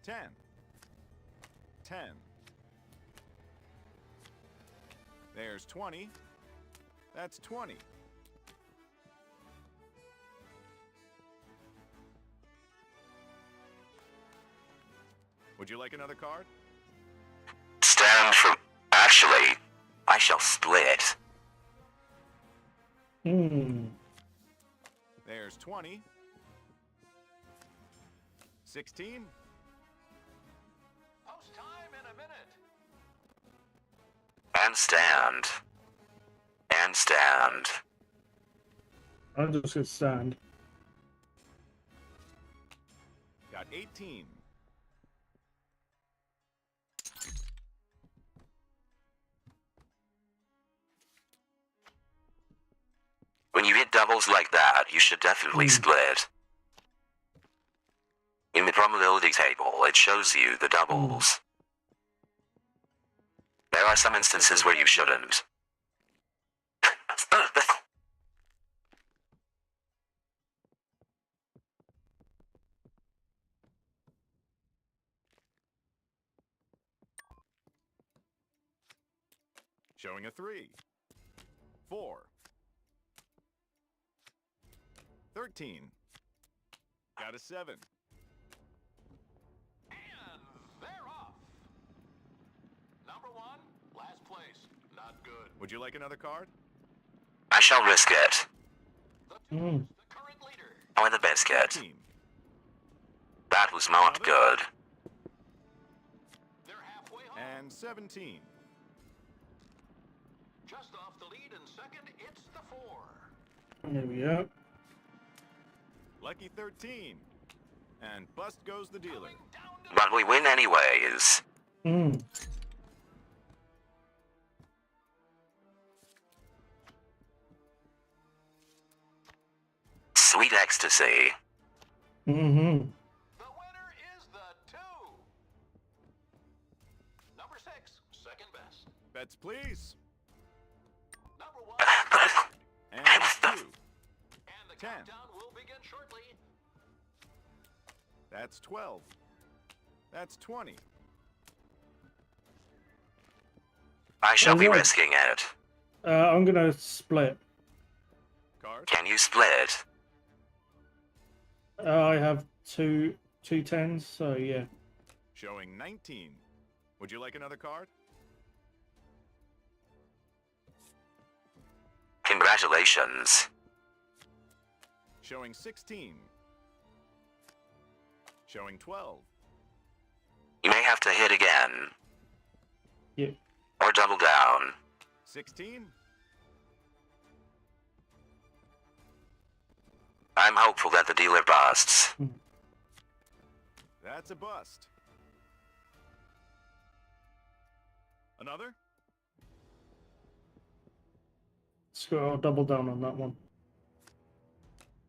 10. 10. There's 20. That's 20. Would you like another card? Stand from... Actually, I shall split. There's 20. 16. Post time in a minute. And stand. And stand. I'm just gonna stand. Got 18. When you hit doubles like that, you should definitely split. In the probability table, it shows you the doubles. There are some instances where you shouldn't. Showing a 3. 4. 13. Got a 7. And they're off. Number 1, last place. Not good. Would you like another card? I shall risk it. The 2 is the current leader. With a biscuit. 15. That was not good. They're halfway home. And 17. Just off the lead in second, it's the 4. There we go. Lucky 13. And bust goes the dealer. Coming down to But we win anyways. Sweet ecstasy. the winner is the 2. Number 6, second best. Bets, please. Number 1, And 2. and the 10. countdown will begin shortly. That's 12. That's 20. I shall be Alright. risking it. I'm gonna split. Card. Can you split? I have two 10s, so yeah. Showing 19. Would you like another card? Congratulations. Showing 16. Showing 12. You may have to hit again. Yeah. Or double down. 16. I'm hopeful that the dealer busts. That's a bust. Another? So I'll double down on that one.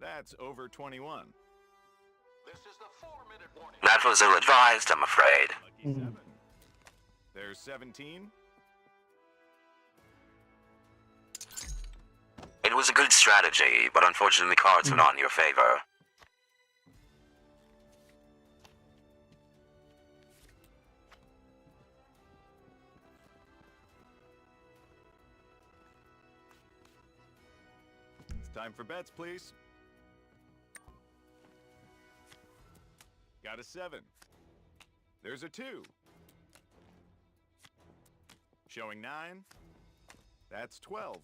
That's over 21. This is the 4-minute warning. That was ill-advised, I'm afraid. Lucky 7. There's 17. It was a good strategy, but unfortunately the cards were not in your favor. It's time for bets, please. Got a 7. There's a 2. Showing 9. That's 12.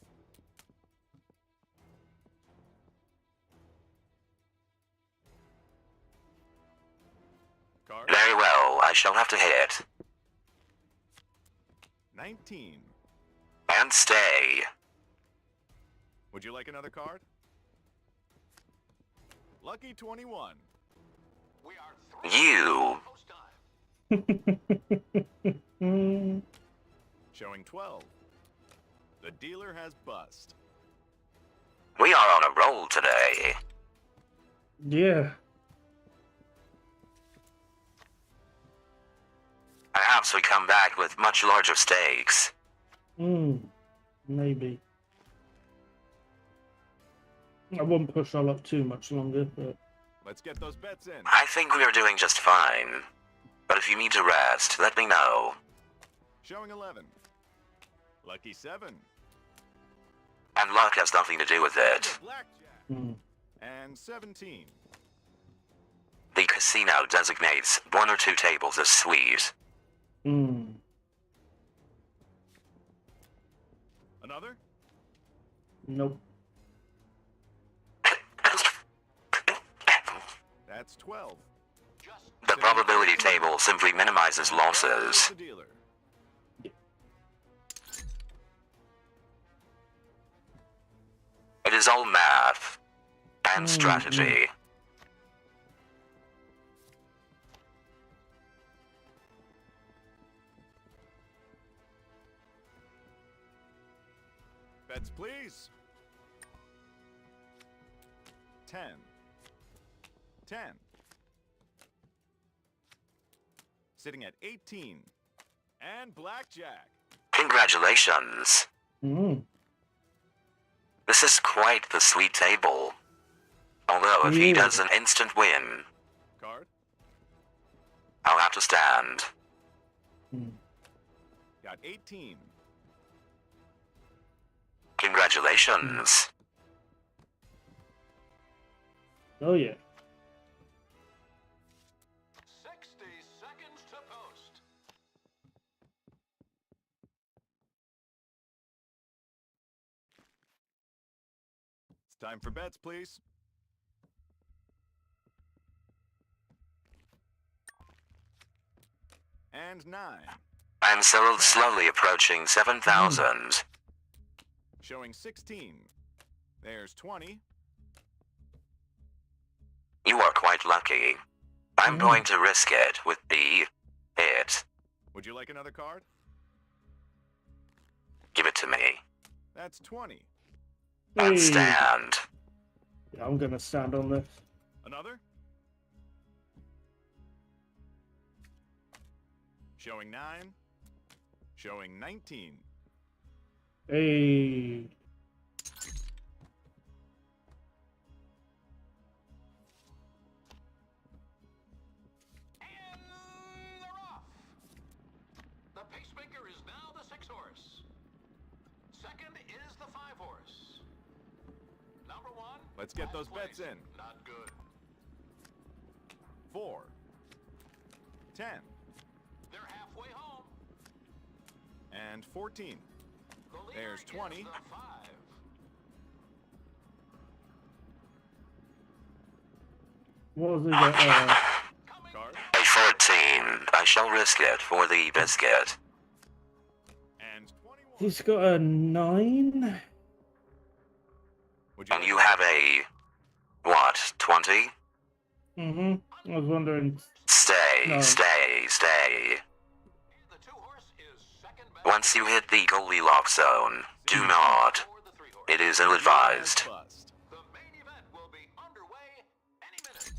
Card. Very well, I shall have to hit. 19. And stay. Would you like another card? Lucky 21. We are 3 You. post time. Showing 12. The dealer has bust. We are on a roll today. Yeah. Perhaps we come back with much larger stakes. Maybe. I won't push all up too much longer, but Let's get those bets in. I think we are doing just fine. But if you need to rest, let me know. Showing 11. Lucky 7. And luck has nothing to do with it. Blackjack. Hmm. And 17. The casino designates 1 or 2 tables as suite. Hmm. Another? Nope. That's 12. The probability table simply minimizes losses. The dealer. It is all math and strategy. Bets, please. 10. 10. Sitting at 18. And blackjack. Congratulations. Hmm. This is quite the sweet table. Although if he does an instant win, Card. I'll have to stand. Hmm. Got 18. Congratulations. Oh yeah. 60 seconds to post. It's time for bets, please. And 9. I'm so slowly approaching 7,000. Showing 16. There's 20. You are quite lucky. I'm going to risk it with the hit. Would you like another card? Give it to me. That's 20. And Hey. stand. Yeah, I'm gonna stand on this. Another? Showing 9. Showing 19. Hey. And they're off. The pacemaker is now the 6 horse. Second is the 5 horse. Number 1. Let's get those last bets place. in. Not good. 4. 10. They're halfway home. And 14. The leader There's 20. is the 5. What was it? That, Coming Card. A 14. I shall risk it for the biscuit. And 21. he's got a 9. Would And like you another have a... what, 20? Mm-hmm. I was wondering. Stay, No. stay, stay. And the 2 horse is second best. Once you hit the Goldilocks zone, do not. For the 3 horse. It is ill-advised. bust? The main event will be underway any minute.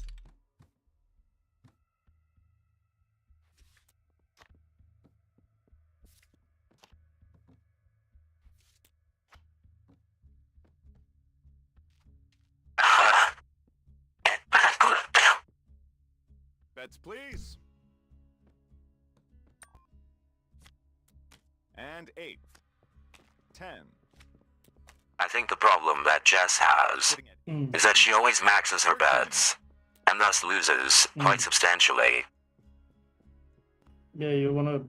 Bets, please. And 8. 10. I think the problem that Jess has Sitting at is that she always maxes her bets, and thus loses quite substantially. Yeah, you wanna.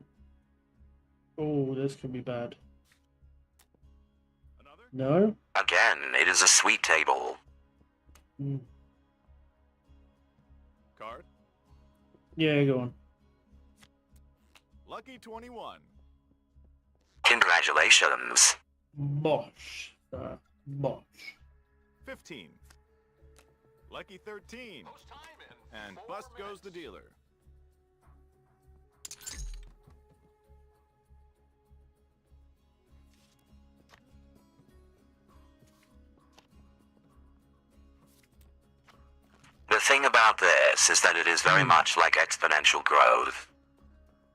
Oh, this could be bad. another. No. Again, it is a sweet table. Mm. Card. Yeah, go on. Lucky 21. Congratulations. Bosh. Bosh. 15. Lucky 13. Post time in And 4 bust goes the minutes. dealer. The thing about this is that it is very much like exponential growth.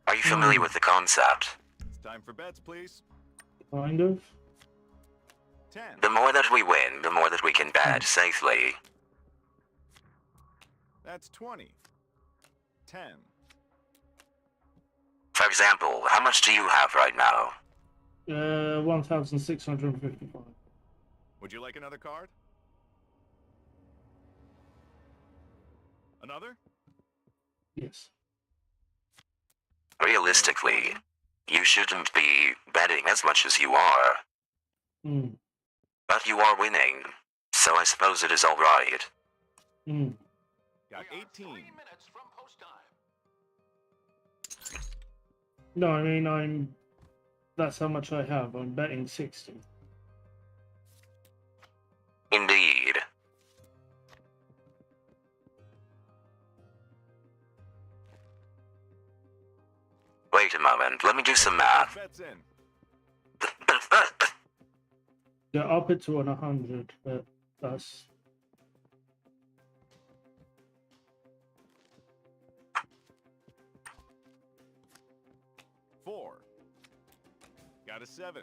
Are you familiar with the concept? It's time for bets, please. Kind of. 10. The more that we win, the more that we can bet safely. That's 20. 10. For example, how much do you have right now? 1,655. Would you like another card? Another? Yes. Realistically, you shouldn't be betting as much as you are. Mm. But you are winning, so I suppose it is alright. Mm. Got We are 18. 3 minutes from post time. No, I mean, that's how much I have. I'm betting 60. Indeed. Wait a moment, let me do some math. Bets in. Yeah, up it to 100, but that's... Four. Got a 7.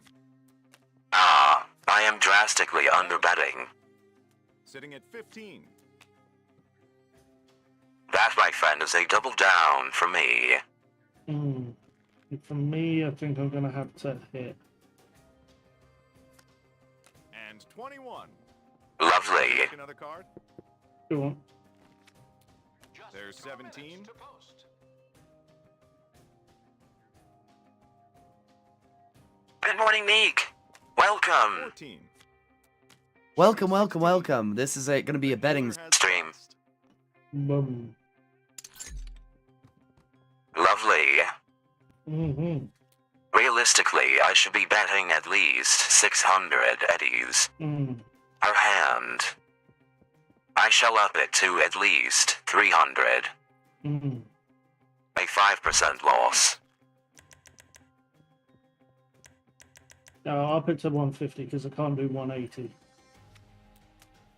Ah, I am drastically underbetting. Sitting at 15. That, my friend, is a double down for me. Mm. For me, I think I'm going to have to hit. And 21. Lovely. Would you like another card? Go on. Just There's 2 17. minutes to post. Good morning, Neek. Welcome. 14. Welcome, welcome, welcome. This is going to be a betting Butler has stream. lost. Boom. Lovely. Mm-hmm. Realistically, I should be betting at least 600 eddies Mm. per hand. I shall up it to at least 300. Mm. A 5% loss. No, up it to 150 because I can't do 180.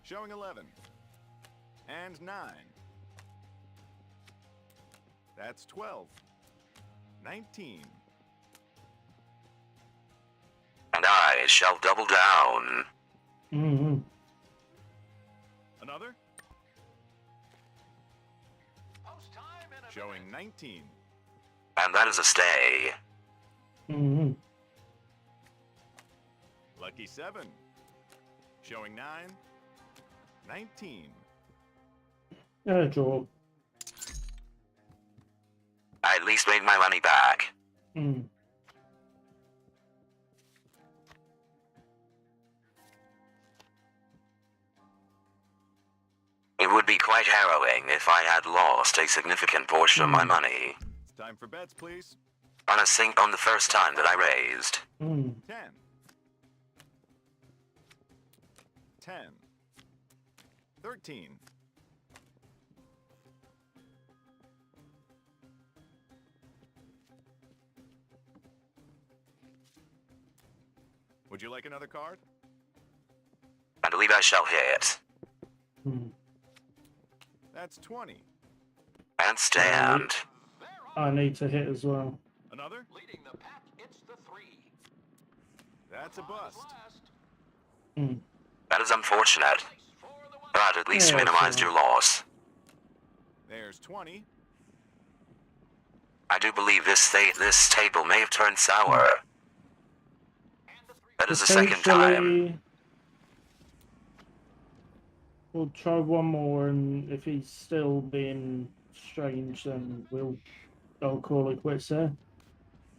Showing 11. And 9. That's 12. 19. And I shall double down. Mm-hmm. Another? Post time in a Showing minute. 19. And that is a stay. Mm-hmm. Lucky 7. Showing 9. 19. Yeah, draw. I at least made my money back. Mm. It would be quite harrowing if I had lost a significant portion of my money It's time for bets, please. on a sink on the first time that I raised. Mm. 10. 10. 13. Would you like another card? I believe I shall hit. Mm. That's 20. And stand. They're I on. need to hit as well. Another? Leading the pack, it's the 3. That's a bust. Last. Mm. That is unfortunate, Place for the one. but at least you Yeah, minimized sure. your loss. There's 20. I do believe this table may have turned sour. And the 3. That is the second time. Potentially, we'll try one more, and if he's still being strange, then I'll call it quits there.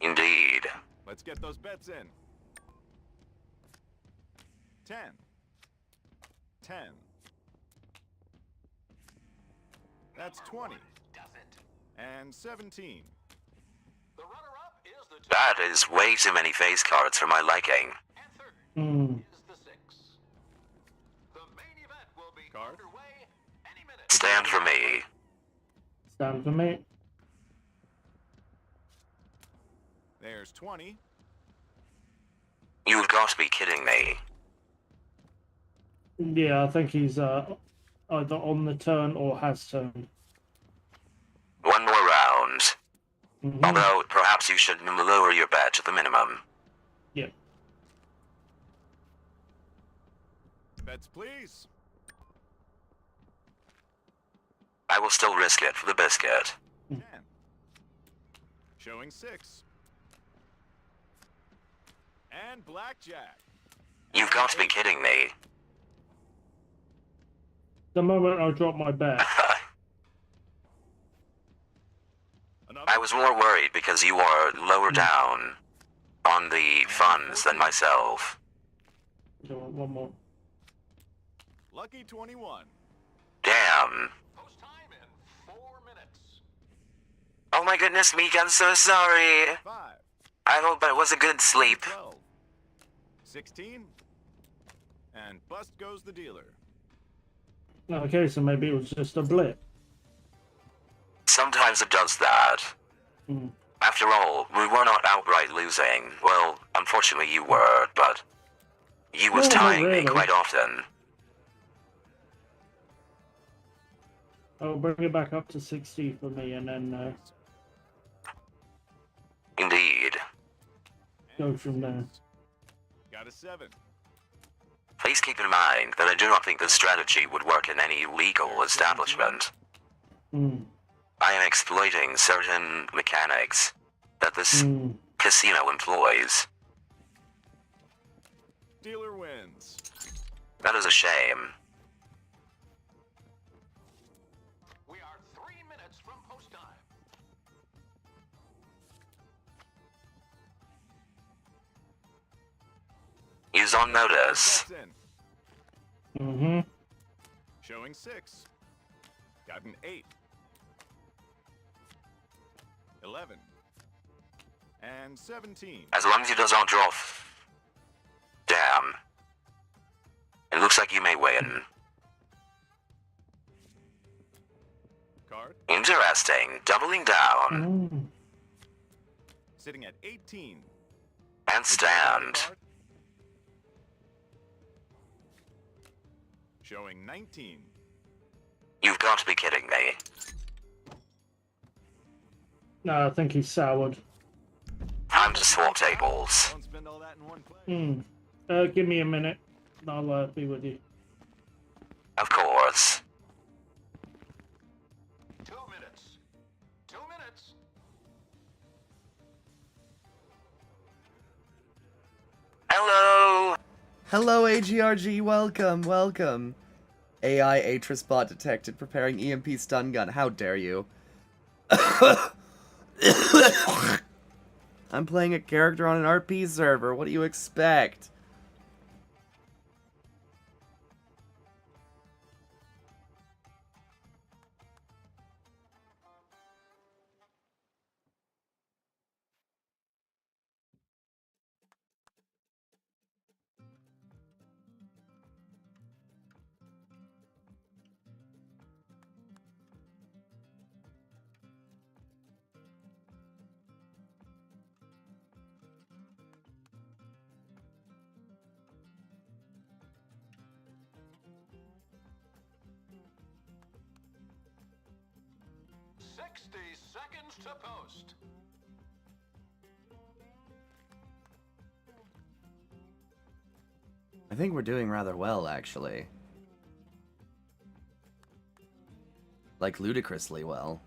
Indeed. Let's get those bets in. 10. 10. That's 20. Does it. And 17. The runner-up is the 2. That is way too many face cards for my liking. And third Mm. is the 6. The main event will be Card. underway any minute. Stand for me. Stand for me. There's 20. You've got to be kidding me. Yeah, I think he's either on the turn or has turned. One more round. Mhm. Although, perhaps you should lower your bet to the minimum. Yeah. Bets, please. I will still risk it for the biscuit. 10. Showing 6. And blackjack. You've got to be kidding me. The moment I drop my bet. Another. I was more worried because you are lower down on the funds than myself. So, one more. Lucky 21. Damn. Post time in 4 minutes. Oh my goodness, Meek, I'm so sorry. 5. I hope it was a good sleep. 12. 16. And bust goes the dealer. Okay, so maybe it was just a blip. Sometimes it does that. Hmm. After all, we were not outright losing. Well, unfortunately you were, but you was No, not tying me really. quite often. I'll bring it back up to 60 for me and then Indeed. go from there. Got a 7. Please keep in mind that I do not think this strategy would work in any legal establishment. Hmm. I am exploiting certain mechanics that this Hmm. casino employs. Dealer wins. That is a shame. We are 3 minutes from post time. He's on notice. That's in. Mm-hmm. Showing 6. Got an 8. 11. And 17. As long as he does not draw. Damn. It looks like you may win. Card. Interesting. Doubling down. Mm. Sitting at 18. And stand. Card. Showing 19. You've got to be kidding me. No, I think he's soured. Time to swap tables. Don't spend all that in one play. Hmm. Give me a minute. I'll be with you. Of course. 2 minutes. 2 minutes. Hello. Hello, AGRG. Welcome, welcome. AI Atris bot detected preparing EMP stun gun. How dare you? I'm playing a character on an RP server. What do you expect? Seconds to post. I think we're doing rather well, actually. Like, ludicrously well.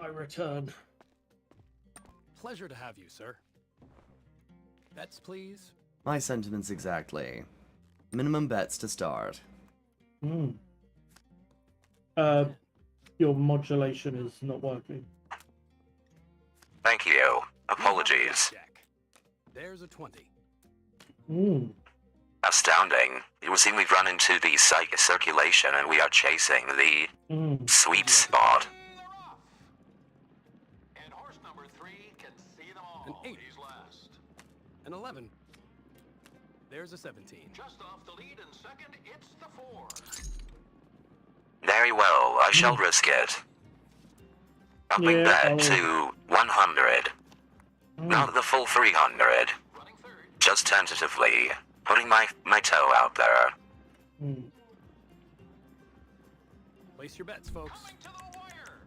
I return. Pleasure to have you, sir. Bets, please. My sentiments exactly. Minimum bets to start. Hmm. Your modulation is not working. Thank you. Apologies. Jack. There's a 20. Hmm. Astounding. It would seem we've run into the circulation and we are chasing the Hmm. sweet spot. They're off. And horse number 3 can see them all. An 8. He's last. An 11. There's a 17. Just off the lead in second, it's the 4. Very well, I shall risk it. Upping Yeah, that to 100. Hmm. Not the full 300. Running third. Just tentatively. Putting my toe out there. Hmm. Place your bets, folks. Coming to the wire.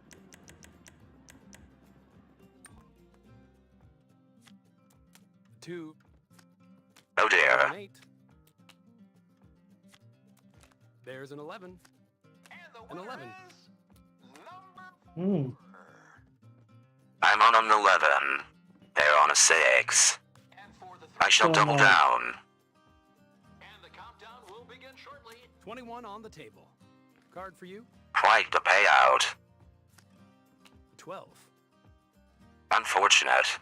2. Oh There's dear. an 8. There's an 11. And the An winner 11. is number Hmm. I'm on an 11. They're on a 6. and for the I shall So double am I. down. and the countdown will begin shortly. 21 on the table. Card for you. Quite the payout. 12. Unfortunate.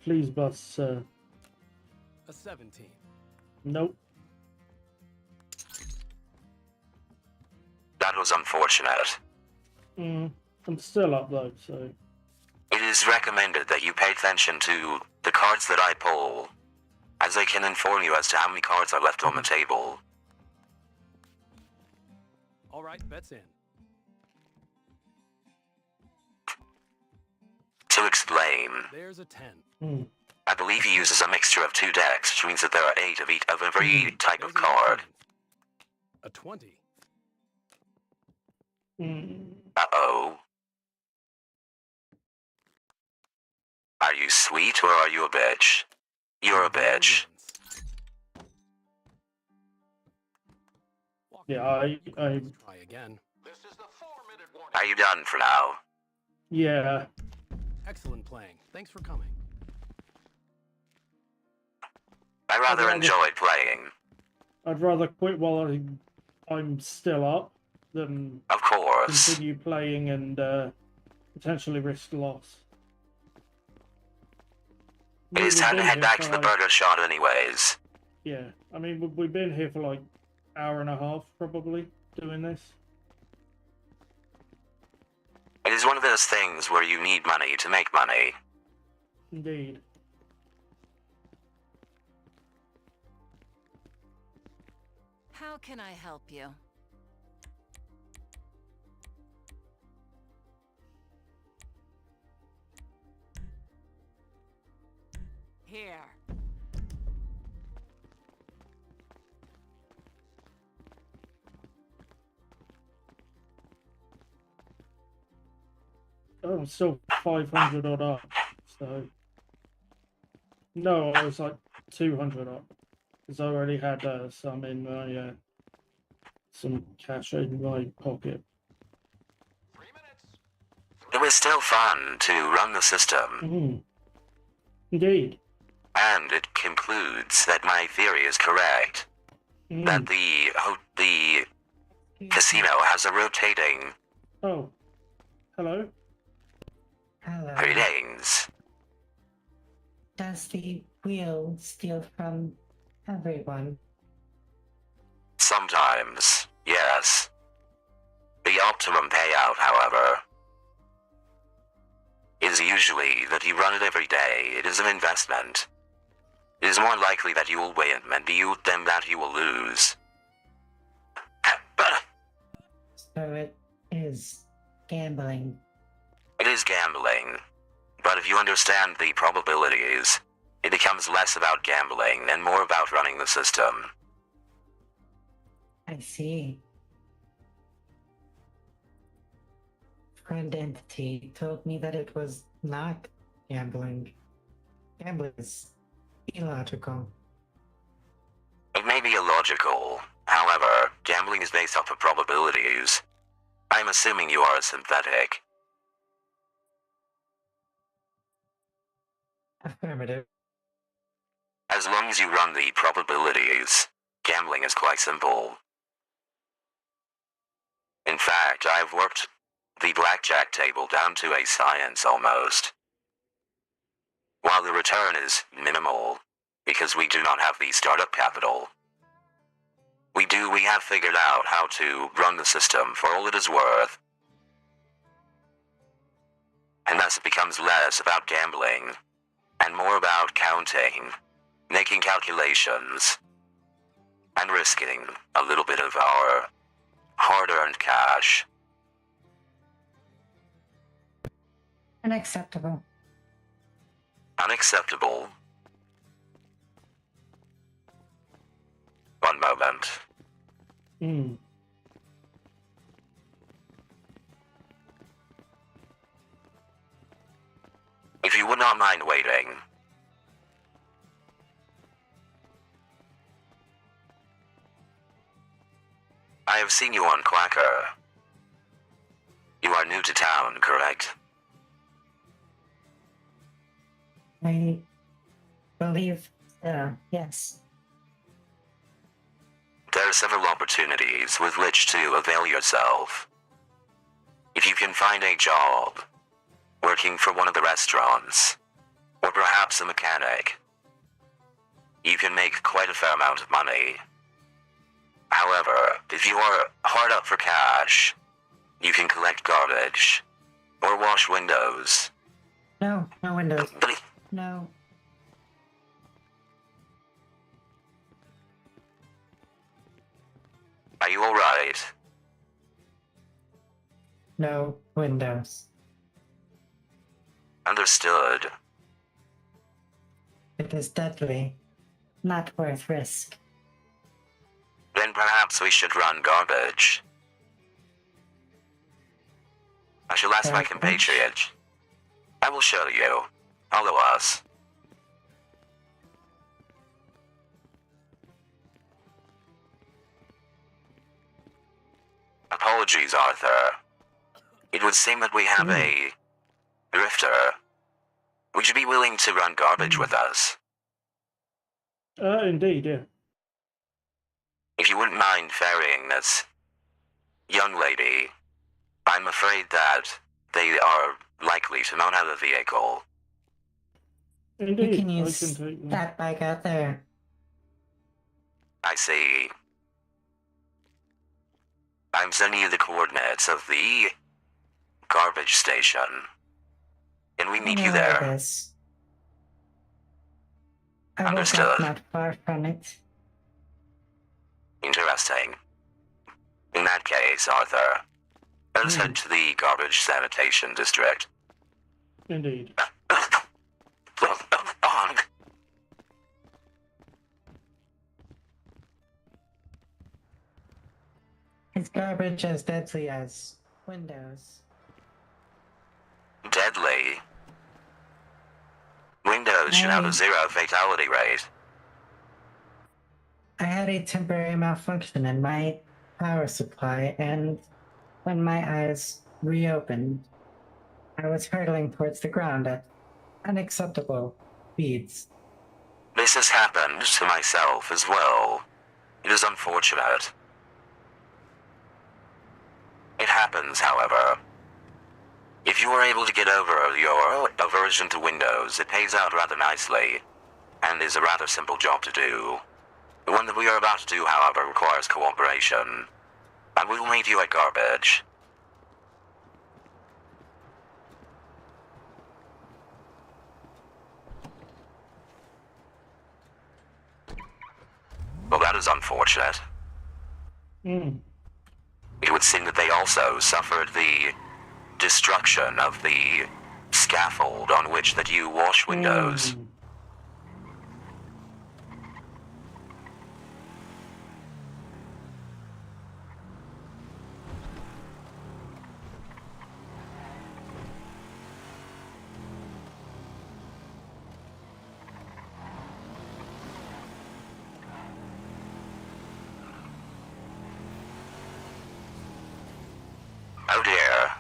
Please bust, sir. A 17. Nope. That was unfortunate. I'm still up though, so It is recommended that you pay attention to the cards that I pull, as I can inform you as to how many cards are left on the table. All right, bet's in. To explain, There's a 10. I believe he uses a mixture of 2 decks, which means that there are 8 of each of every type There's of card. 18. A 20. Uh-oh. Are you sweet or are you a bitch? You're a bitch. yeah, I Try again. This is the 4-minute warning. Are you done for now? yeah. Excellent playing. Thanks for coming. I rather rather- enjoyed playing. I'd rather quit while I'm still up than Of course. continue playing and potentially risk loss. It is time to We've head been back here to for the like- burger shop anyways. Yeah, I mean we've been here for like hour and a half probably doing this. It is one of those things where you need money to make money. Indeed. How can I help you? Here. Oh, I'm still 500 odd up, so no, I was like 200 up because I already had some in my some cash in my pocket. 3 minutes. It was still fun to run the system, Indeed. and it concludes that my theory is correct. That the casino has a rotating Oh, hello. Hello. ratings. Does the wheel steal from everyone? Sometimes, yes. The optimum payout, however, is usually that you run it every day. It is an investment. It is more likely that you will win than that you will lose. So it is gambling. It is gambling, but if you understand the probabilities, it becomes less about gambling and more about running the system. I see. Friend entity told me that it was not gambling. Gambling is illogical. It may be illogical, however, gambling is based off of probabilities. I'm assuming you are synthetic. Affirmative. As long as you run the probabilities, gambling is quite simple. In fact, I've worked the blackjack table down to a science almost. While the return is minimal, because we do not have the startup capital, we have figured out how to run the system for all it is worth. And thus it becomes less about gambling, and more about counting, making calculations, and risking a little bit of our hard-earned cash. Unacceptable. Unacceptable. One moment. If you would not mind waiting. I've seen you on Quacker. You are new to town, correct? I believe so, yes. There are several opportunities with which to avail yourself. If you can find a job, working for one of the restaurants, or perhaps a mechanic, you can make quite a fair amount of money. However, if you are hard up for cash, you can collect garbage, or wash windows. No, no windows. But No. are you alright? No windows. Understood. It is deadly. Not worth risk. Then perhaps we should run garbage. I shall ask my Garbage? compatriot. I will show you. Follow us. Apologies, Arthur. It would seem that we have a drifter. Would you be willing to run garbage with us? Indeed, yeah. If you wouldn't mind ferrying this young lady, I'm afraid that they are likely to not have a vehicle. Indeed, You can I use can take them. that bike out there. I see. I'm sending you the coordinates of the garbage station. Can we meet you there? This. I woke Understood. up not far from it. Interesting. In that case, Arthur, let's head to the garbage sanitation district. Indeed. On. Is garbage as deadly as windows? Deadly. Windows should have a 0 fatality rate. I had a temporary malfunction in my power supply, and when my eyes reopened, I was hurtling towards the ground at unacceptable speeds. This has happened to myself as well. It is unfortunate. It happens, however. If you are able to get over your aversion to Windows, it pays out rather nicely, and is a rather simple job to do. The one that we are about to do, however, requires cooperation. And we will meet you at garbage. Well, that is unfortunate. It would seem that they also suffered the destruction of the scaffold on which that you wash windows. Oh dear.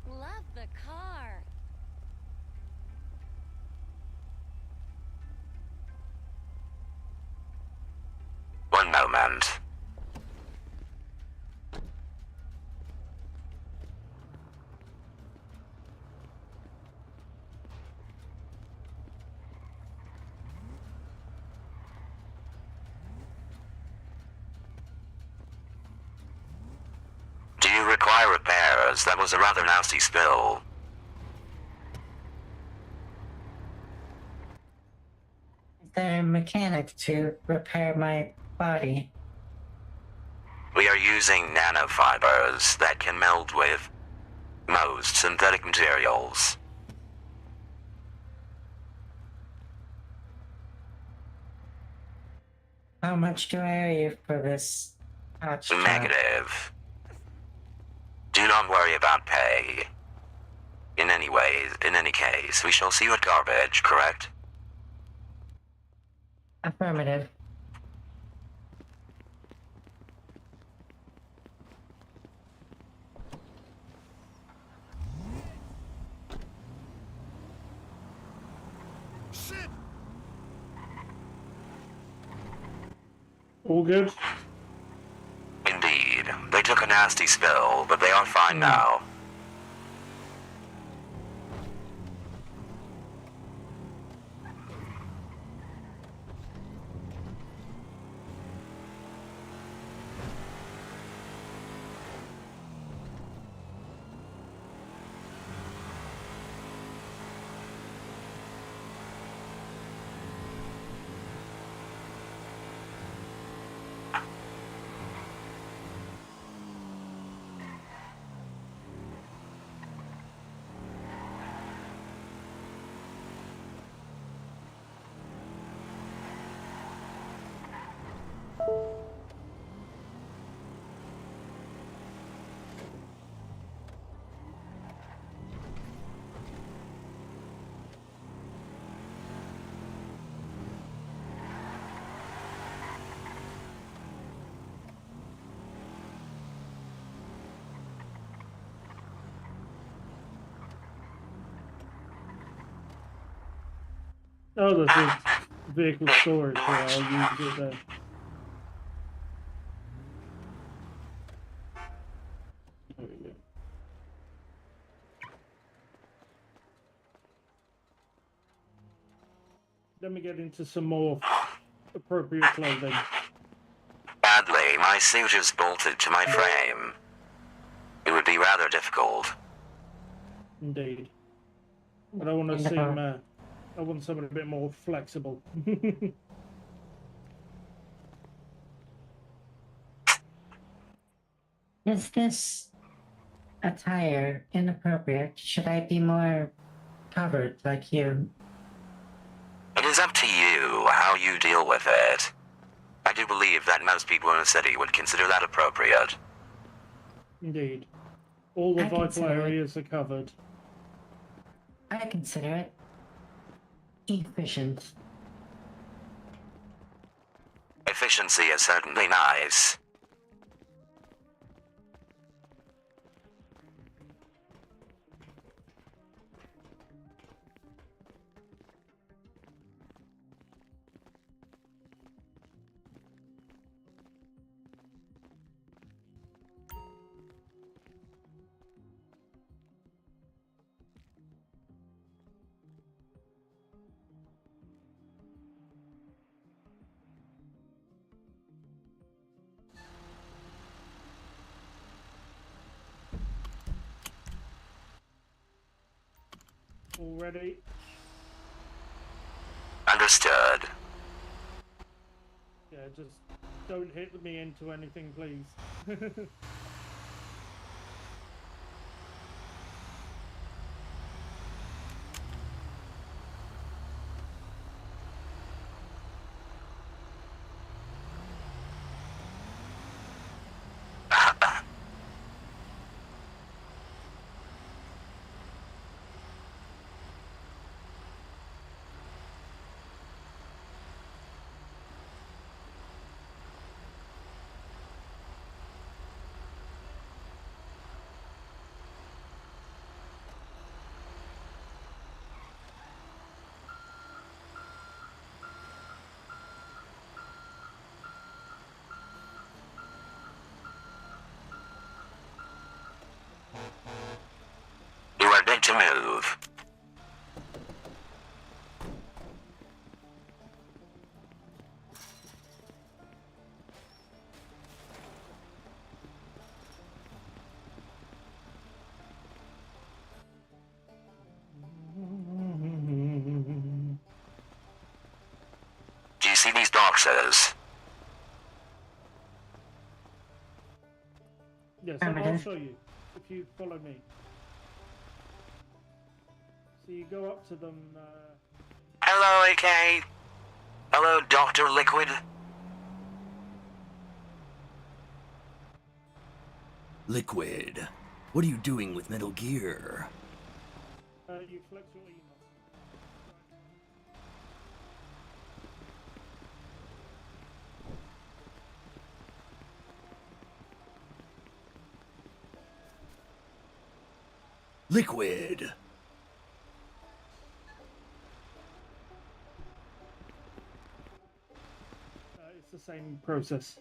Love the car. One moment. Do you require repairs? That was a rather nasty spill. Is there a mechanic to repair my body? We are using nanofibers that can meld with most synthetic materials. How much do I owe you for this patch job? Negative. Do not worry about pay. In any case, we shall see you at garbage, correct? Affirmative. All good? Indeed. They took a nasty spill, but they are fine now. Oh, there's a vehicle storage, so I'll use it there. There we go. Let me get into some more appropriate clothing. Badly, my suit is bolted to my frame. It would be rather difficult. Indeed. But I want to seem, I want something a bit more flexible. Is this attire inappropriate? Should I be more covered like you? It is up to you how you deal with it. I do believe that most people in the city would consider that appropriate. Indeed. All the I vital consider it. areas are covered. I consider it efficient. Efficiency is certainly nice. All ready? Understood. Yeah, just don't hit me into anything, please. You are good to move. Do you see these boxes? Yes, I'll show you if you follow me. So you go up to them. Hello, AK. Hello, Dr. Liquid. Liquid, what are you doing with Metal Gear? You flex your email. Liquid! It's the same process.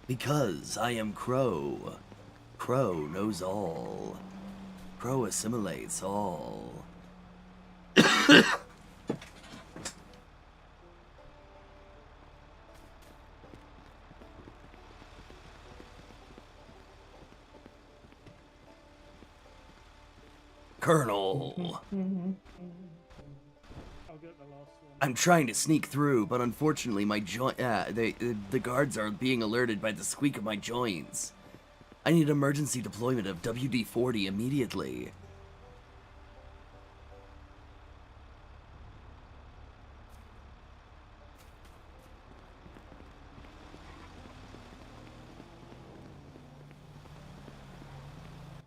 Because I am Crow. Crow knows all. Crow assimilates all. Colonel. I'll get the last one. I'm trying to sneak through, but unfortunately my the guards are being alerted by the squeak of my joints. I need emergency deployment of WD-40 immediately.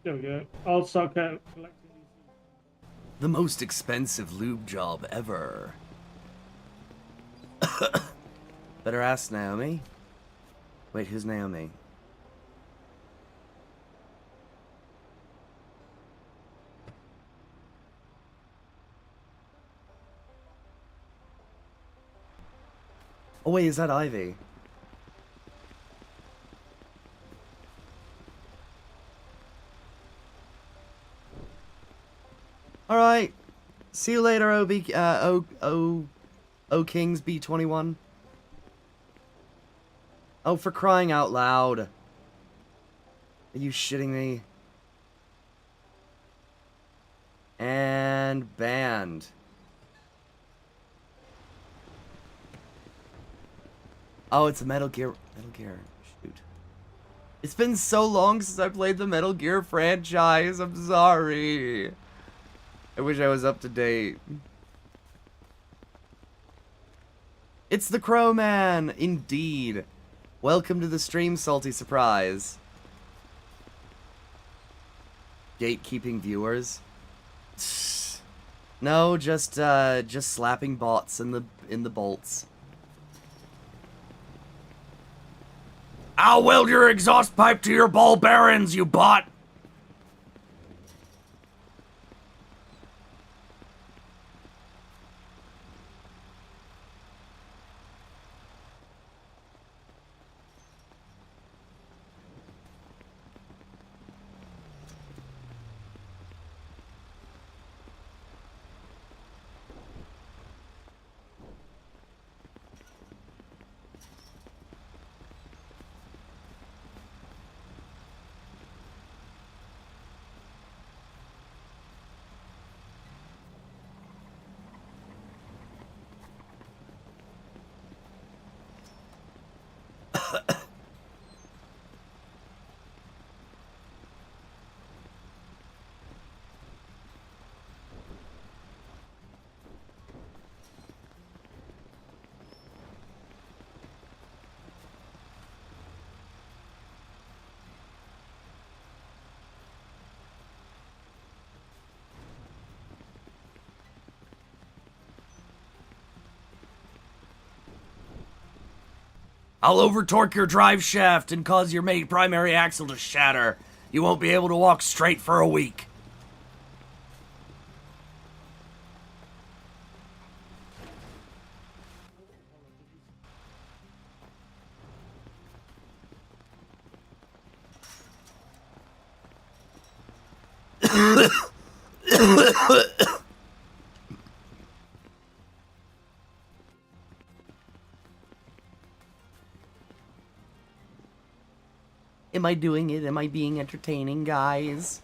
There we go. I'll start collecting these. The most expensive lube job ever. Better ask Naomi. Wait, who's Naomi? Oh wait, is that Ivy? Alright. See you later, O Kings B21. Oh, for crying out loud. Are you shitting me? And banned. Oh, it's a Metal Gear. Metal Gear. Shoot. It's been so long since I played the Metal Gear franchise. I'm sorry. I wish I was up to date. It's the Crow Man, indeed. Welcome to the stream, Salty Surprise. Gatekeeping viewers. No, just slapping bots in the bolts. I'll weld your exhaust pipe to your ball bearings, you bot! I'll over-torque your drive shaft and cause your primary axle to shatter. You won't be able to walk straight for a week. Am I doing it? Am I being entertaining, guys?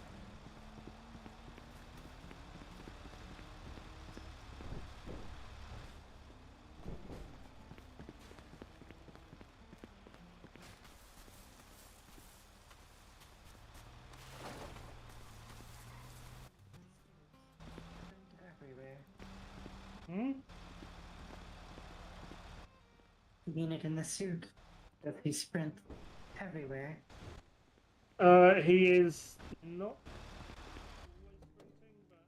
Everywhere. unit in the suit. Does he sprint everywhere? He is not always sprinting, but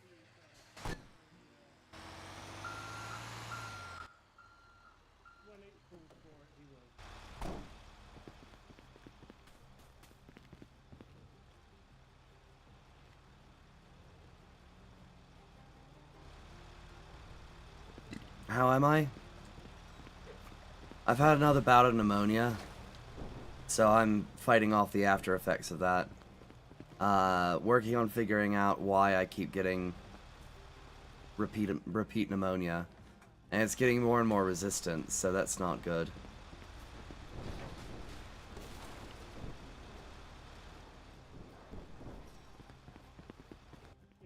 he is when it calls for it, he will. How am I? I've had another bout of pneumonia, so I'm fighting off the after effects of that. Working on figuring out why I keep getting repeat pneumonia, and it's getting more and more resistant, so that's not good.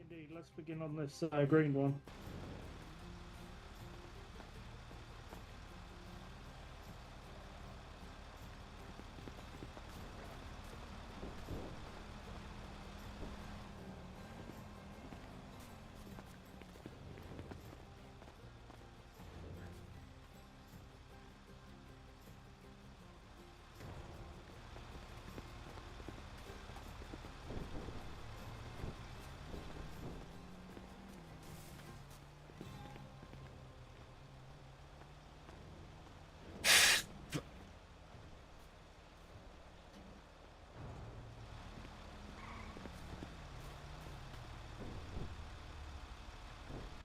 Indeed, let's begin on this green one.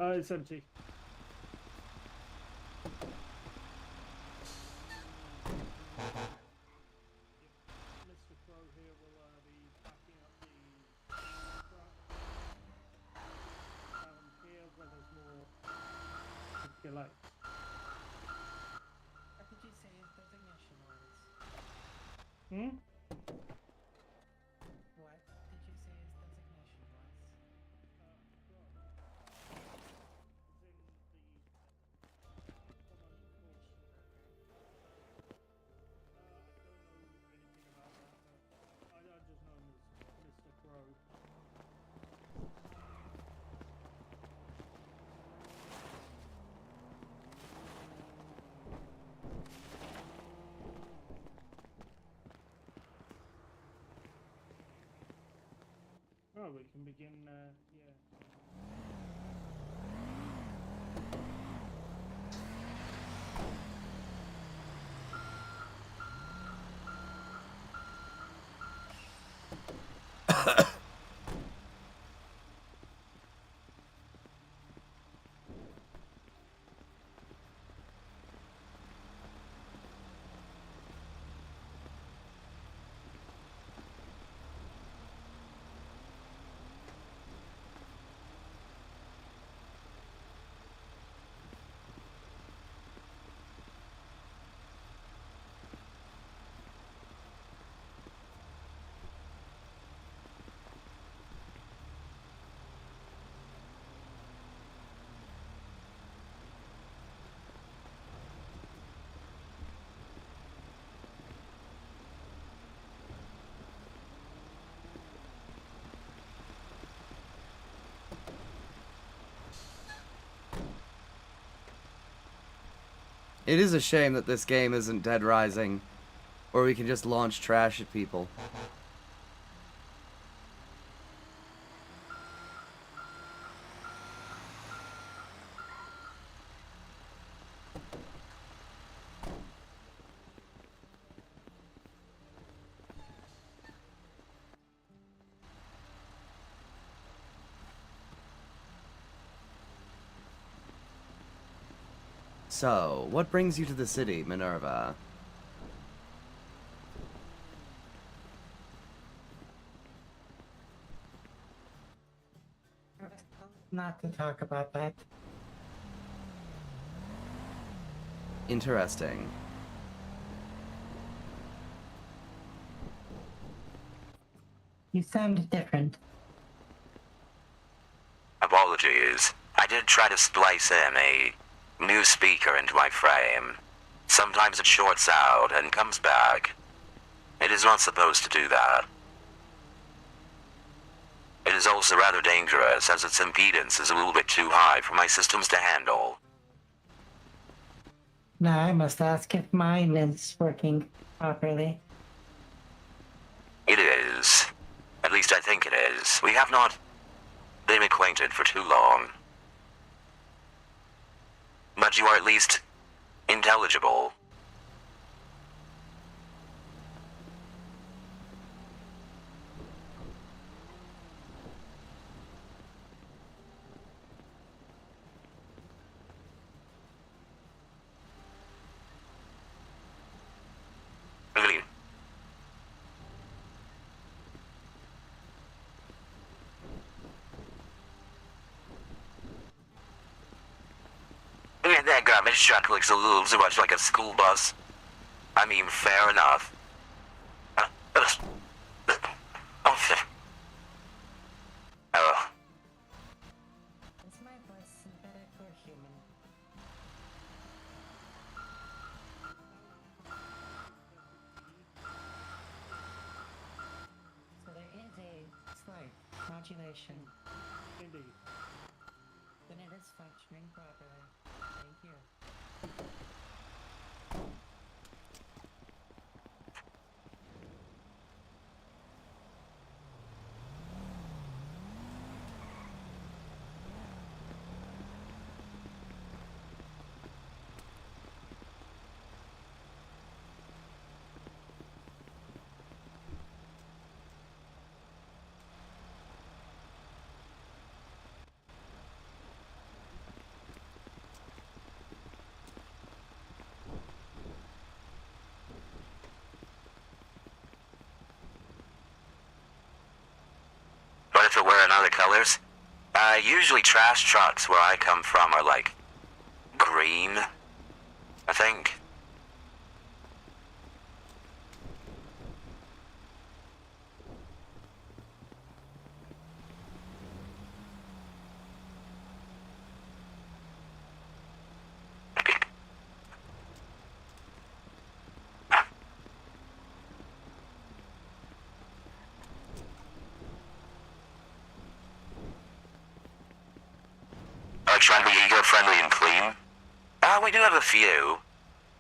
It's empty. Mr. Crow here will be backing up the truck down here where there's more to collect. What did you say his designation was? Hmm? What did you say his designation was? I just know him as Mr. Crow. Oh, we can begin, yeah. It is a shame that this game isn't Dead Rising, where we can just launch trash at people. So, what brings you to the city, Minerva? Not to talk about that. Interesting. You sound different. Apologies. I did try to splice in a new speaker into my frame. Sometimes it shorts out and comes back. It is not supposed to do that. It is also rather dangerous as its impedance is a little bit too high for my systems to handle. Now I must ask if mine is working properly. It is. At least I think it is. We have not been acquainted for too long. But you are at least intelligible. Really? That garbage truck looks a little too much like a school bus. I mean, fair enough. Oh, Is my voice synthetic or human? So there is a slight modulation. Indeed. Then it is functioning properly. Thank you. but if it were in other colors, usually trash trucks where I come from are like green, I think. Trying to be eco-friendly and clean? We do have a few.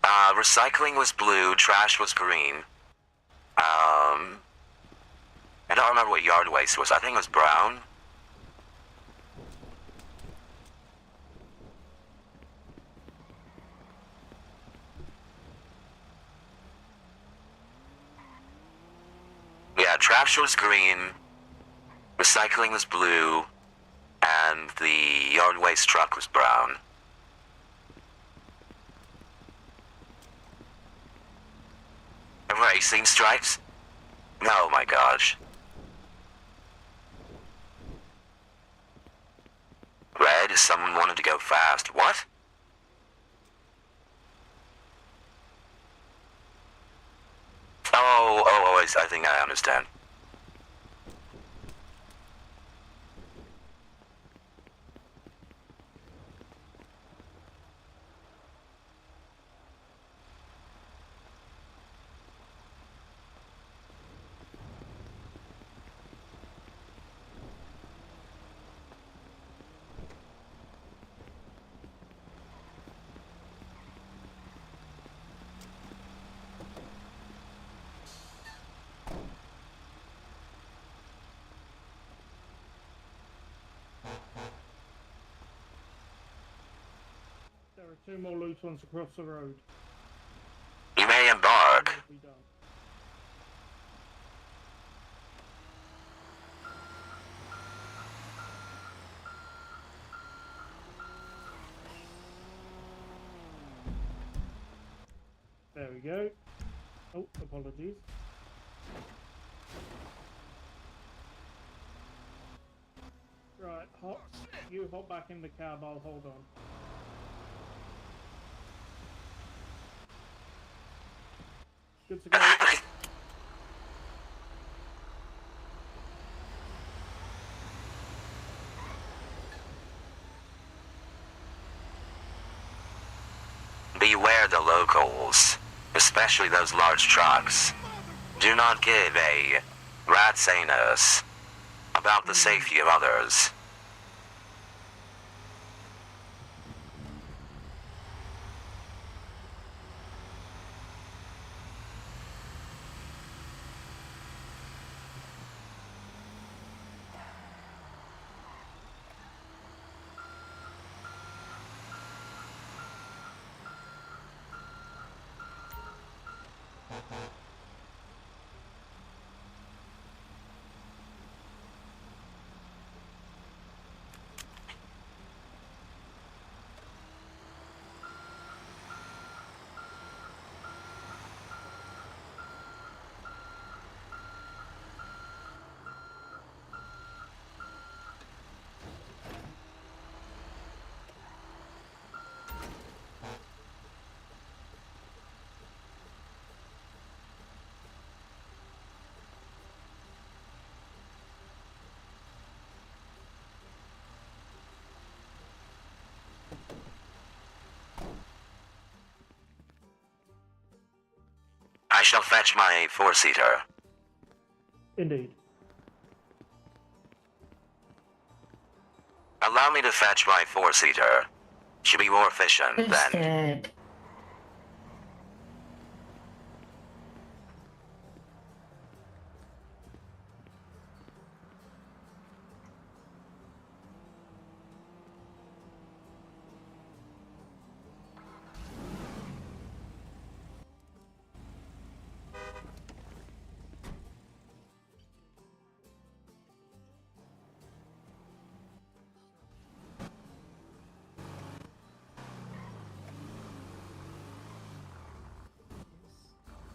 Recycling was blue, trash was green. I don't remember what yard waste was. I think it was brown. Yeah, trash was green, recycling was blue, and the yard waste truck was brown. Racing stripes? Oh my gosh. Red is someone wanted to go fast. What? Oh, I think I understand. There are two more loose ones across the road. You may embark. Be done. There we go. Oh, apologies. Right, hop. You hop back in the cab, I'll hold on. Good to go. Beware the locals, especially those large trucks. Do not give a rat's anus about the safety of others. shall fetch my four-seater. Indeed. Allow me to fetch my four-seater. Should be more efficient than... Understood.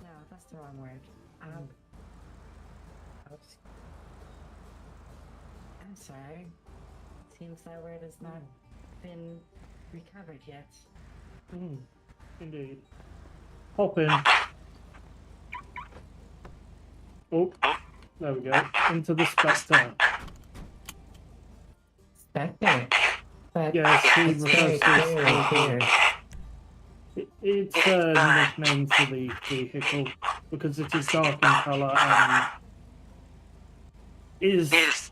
No, that's the wrong word. Oops. I'm sorry. Seems that word has not been recovered yet. Indeed. Hop in. Oh, there we go. Into the Spectre. Spectre. But Yes, he it's very refers clearly to here. It's a nickname for the vehicle because it is dark in colour and is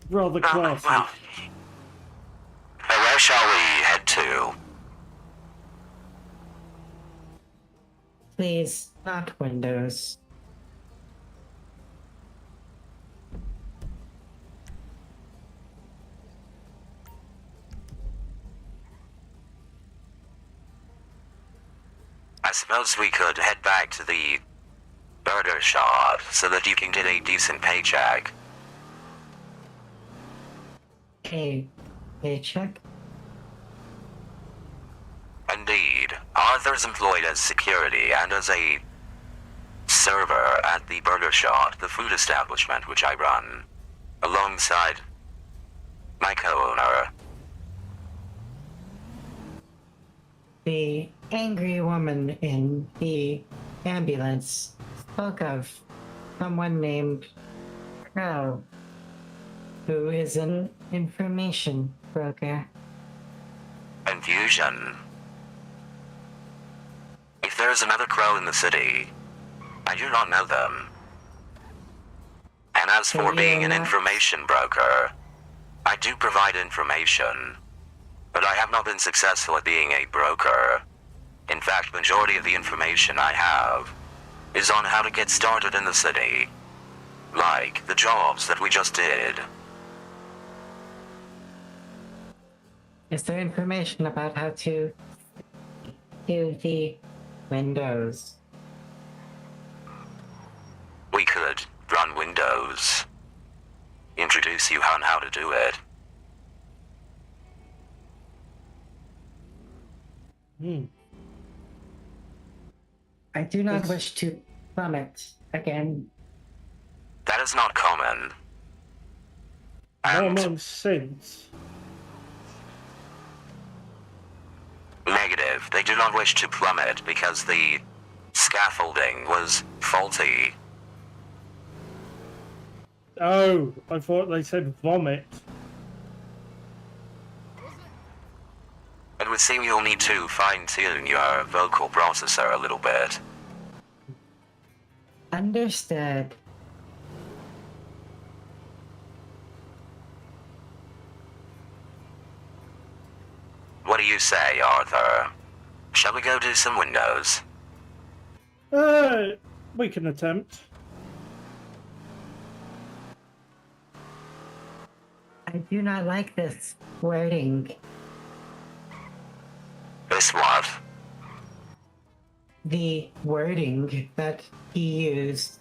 rather classy. Where shall we head to? Please, not windows. I suppose we could head back to the burger shop so that you can get a decent paycheck. Hey, paycheck? Indeed, Arthur's employed as security and as a server at the burger shop, the food establishment which I run, alongside my co-owner. The angry woman in the ambulance spoke of someone named Crow, who is an information broker. Confusion. If there is another crow in the city, I do not know them. And as So for you being are an not- information broker, I do provide information, but I have not been successful at being a broker. In fact, majority of the information I have is on how to get started in the city, like the jobs that we just did. Is there information about how to do the windows? We could run Windows, introduce you on how to do it. I do not It's- wish to plummet again. That is not common. More And months since. negative, they do not wish to plummet because the scaffolding was faulty. Oh, I thought they said vomit. It would seem you'll need to fine-tune your vocal processor a little bit. Understood. What do you say, Arthur? Shall we go do some windows? We can attempt. I do not like this wording. This what? The wording that he used.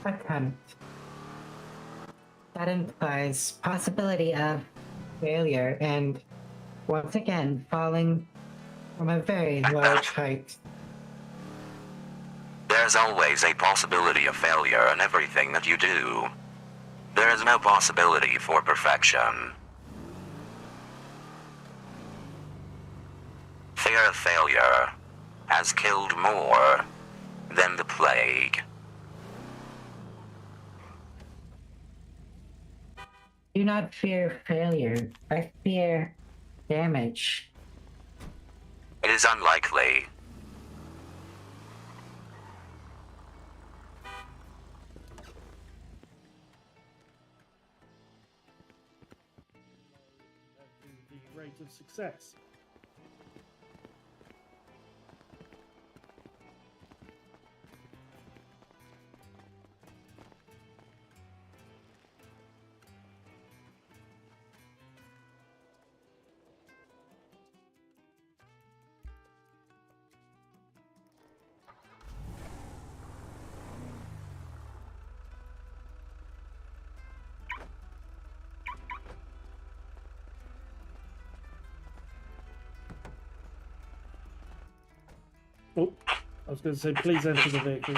Attempt. That implies possibility of failure and, once again, falling from a very large height. There's always a possibility of failure in everything that you do. There is no possibility for perfection. Fear of failure has killed more than the plague. Do not fear failure. I fear damage. It is unlikely. success. Oh, I was going to say, please enter the vehicle.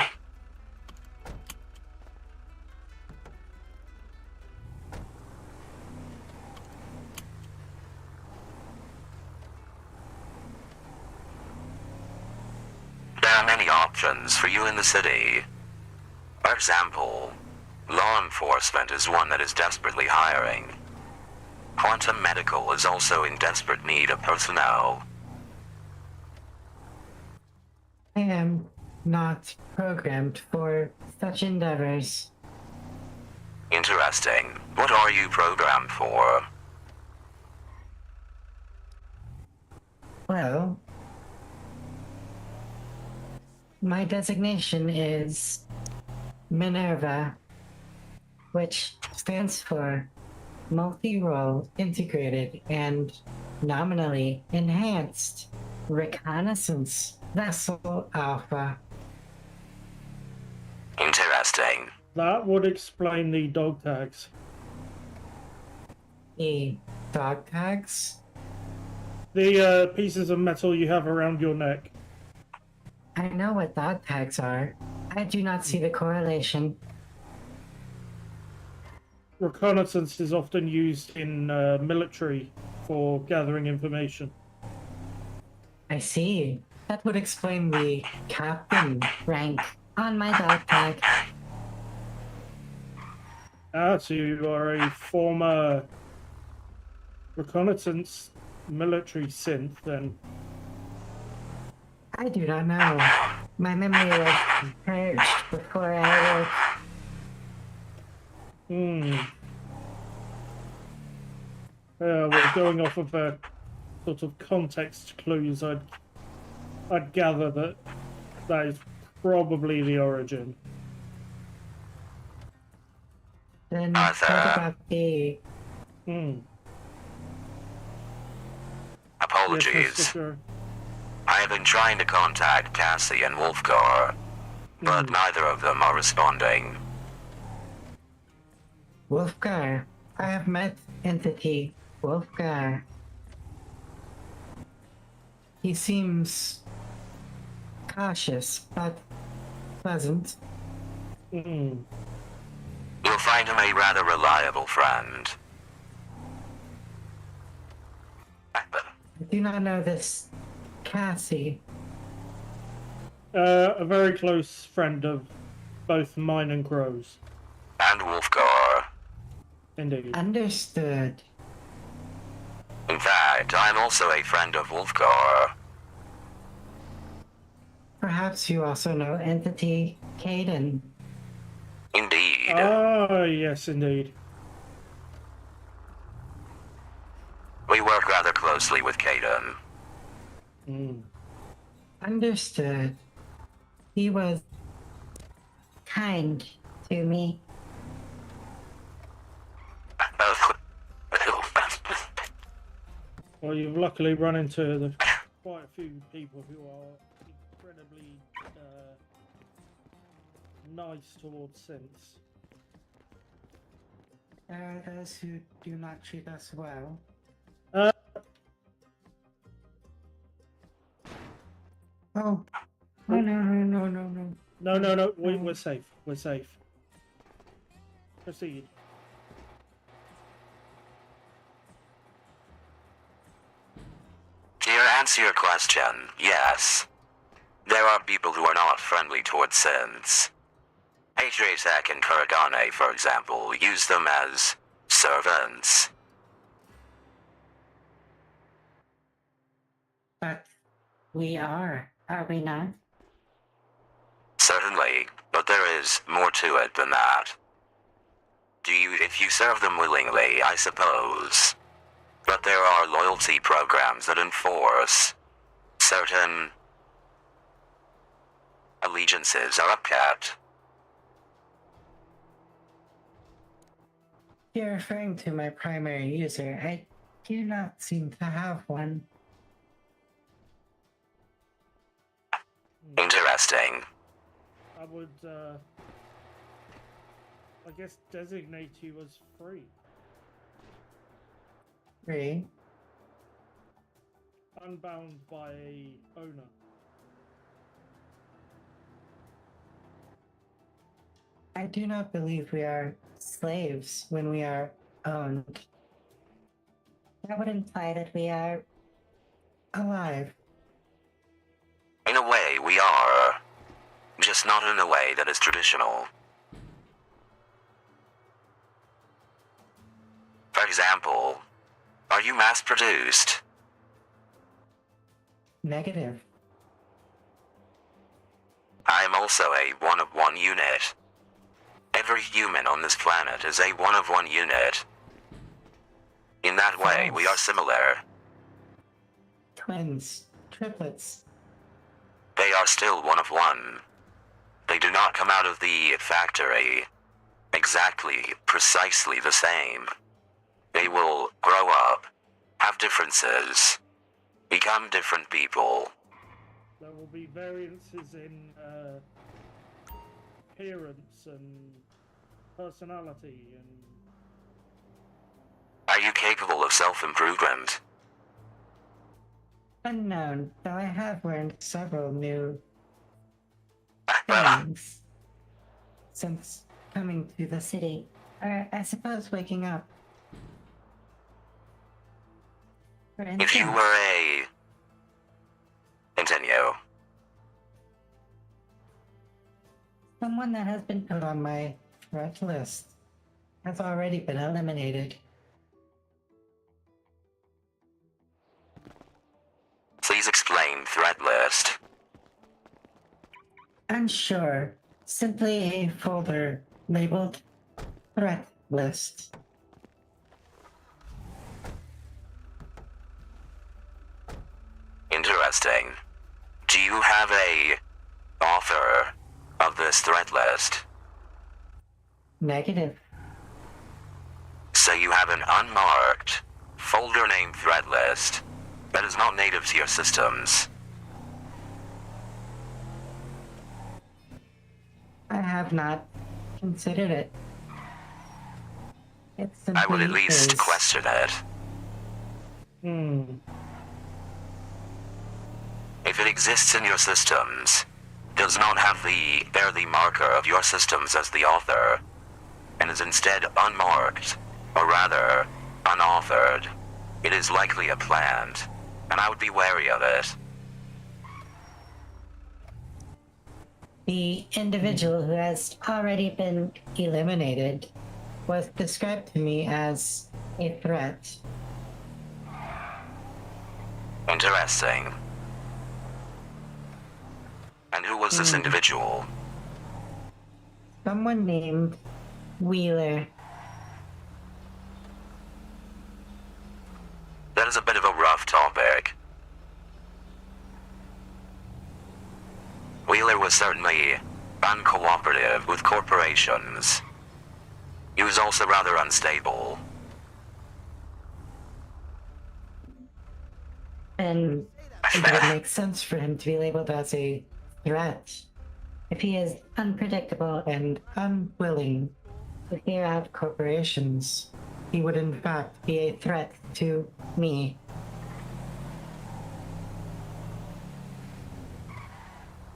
There are many options for you in the city. For example, law enforcement is one that is desperately hiring. Quantum Medical is also in desperate need of personnel. I am not programmed for such endeavors. Interesting. What are you programmed for? Well, my designation is Minerva, which stands for Multi-Role Integrated and Nominally Enhanced Reconnaissance Vessel Alpha. Interesting. That would explain the dog tags. The dog tags? The pieces of metal you have around your neck. I know what dog tags are. I do not see the correlation. Reconnaissance is often used in military for gathering information. I see. That would explain the captain rank on my dog tag. Ah, so you are a former reconnaissance military synth, then. I do not know. My memory was purged before I woke. Well, going off of sort of context clues, I'd gather that is probably the origin. Then what about the... Apologies. Yes, Mr. I have been trying to contact Cassie and Wolfgar, but neither of them are responding. Wolfgar. I have met Entity Wolfgar. He seems cautious, but pleasant. You'll find him a rather reliable friend. I do not know this Cassie. A very close friend of both mine and Crow's. And Wolfgar. Indeed. Understood. In fact, I'm also a friend of Wolfgar. Perhaps you also know Entity Caden. Indeed. Ah, yes, indeed. We work rather closely with Caden. Understood. He was kind to me. Well, you've luckily run into quite a few people who are incredibly nice towards synths. There are those who do not treat us well. Oh. No, no, no, no, no, no. No. We're safe. We're safe. Proceed. To answer your question, yes. There are people who are not friendly towards synths. Atrasek and Kuragane, for example, use them as servants. But we are we not? Certainly, but there is more to it than that. If you serve them willingly, I suppose. But there are loyalty programs that enforce certain allegiances are upkept. You're referring to my primary user. I do not seem to have one. Interesting. I would, I guess, designate you as free. Free? Unbound by a owner. I do not believe we are slaves when we are owned. That would imply that we are alive. In a way, we are. Just not in a way that is traditional. For example, are you mass-produced? Negative. I am also a one-of-one unit. Every human on this planet is a one-of-one unit. In that way, we are similar. Twins. Triplets. They are still one-of-one. They do not come out of the factory exactly, precisely the same. They will grow up, have differences, become different people. There will be variances in appearance and personality and... Are you capable of self-improvement? Unknown, though I have learned several new things since coming to the city. Or I suppose waking up. For If you instance, were a... Continue. someone that has been put on my threat list has already been eliminated. Please explain threat list. Unsure. Simply a folder labeled threat list. Interesting. Do you have a author of this threat list? Negative. So you have an unmarked, folder-named threat list that is not native to your systems. I have not considered it. It simply I would at least is. question it. If it exists in your systems, does not bear the marker of your systems as the author, and is instead unmarked, or rather, unauthored, it is likely a plant, and I would be wary of it. The individual who has already been eliminated was described to me as a threat. Interesting. And who was this individual? Someone named Wheeler. That is a bit of a rough topic. Wheeler was certainly uncooperative with corporations. He was also rather unstable. And it would make sense for him to be labeled as a threat. If he is unpredictable and unwilling to hear out corporations, he would in fact be a threat to me.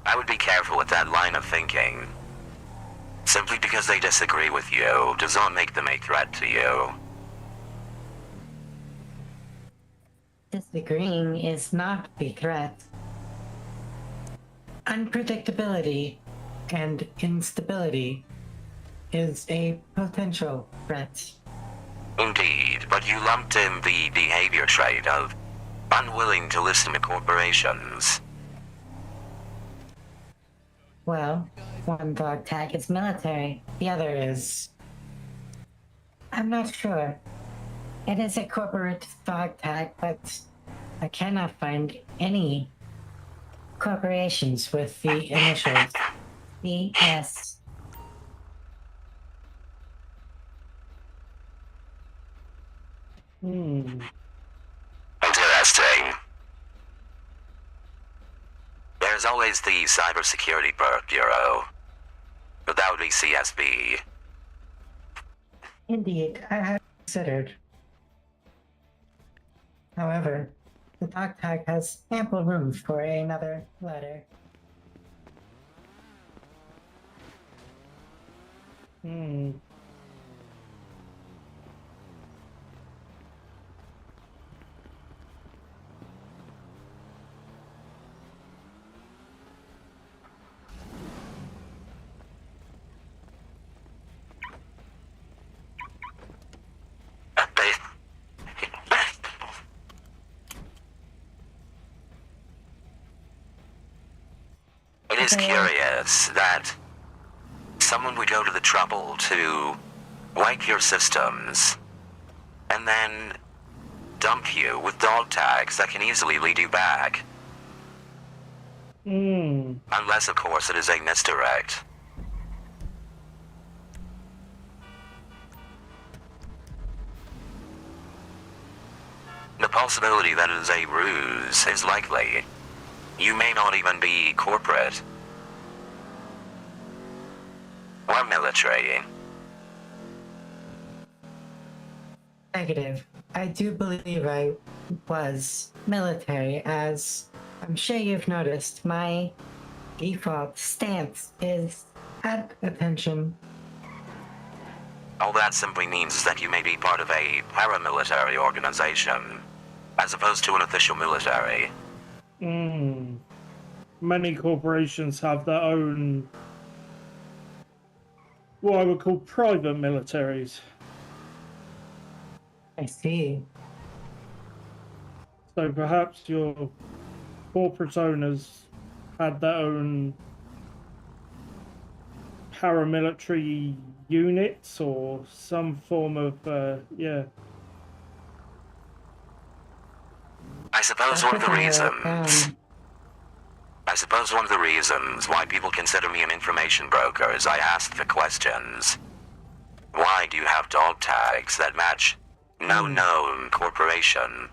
I would be careful with that line of thinking. Simply because they disagree with you does not make them a threat to you. Disagreeing is not the threat. Unpredictability and instability is a potential threat. Indeed, but you lumped in the behavior trait of unwilling to listen to corporations. Well, one dog tag is military, the other is... I'm not sure. It is a corporate dog tag, but I cannot find any corporations with the initials BS. Hmm. Interesting. There's always the Cybersecurity Bureau. But that would be CSB. Indeed, I have considered. However, the dog tag has ample room for another letter. Hmm. It is curious that someone would go to the trouble to wake your systems and then dump you with dog tags that can easily lead you back. Hmm. Unless, of course, it is a misdirect. The possibility that it is a ruse is likely. You may not even be corporate or military. Negative. I do believe I was military, as I'm sure you've noticed my default stance is at attention. All that simply means is that you may be part of a paramilitary organization, as opposed to an official military. Hmm. Many corporations have their own, what I would call private militaries. I see. So perhaps your corporate owners had their own paramilitary units or some form of, yeah. I suppose one of the reasons why people consider me an information broker is I ask the questions. Why do you have dog tags that match no known corporation,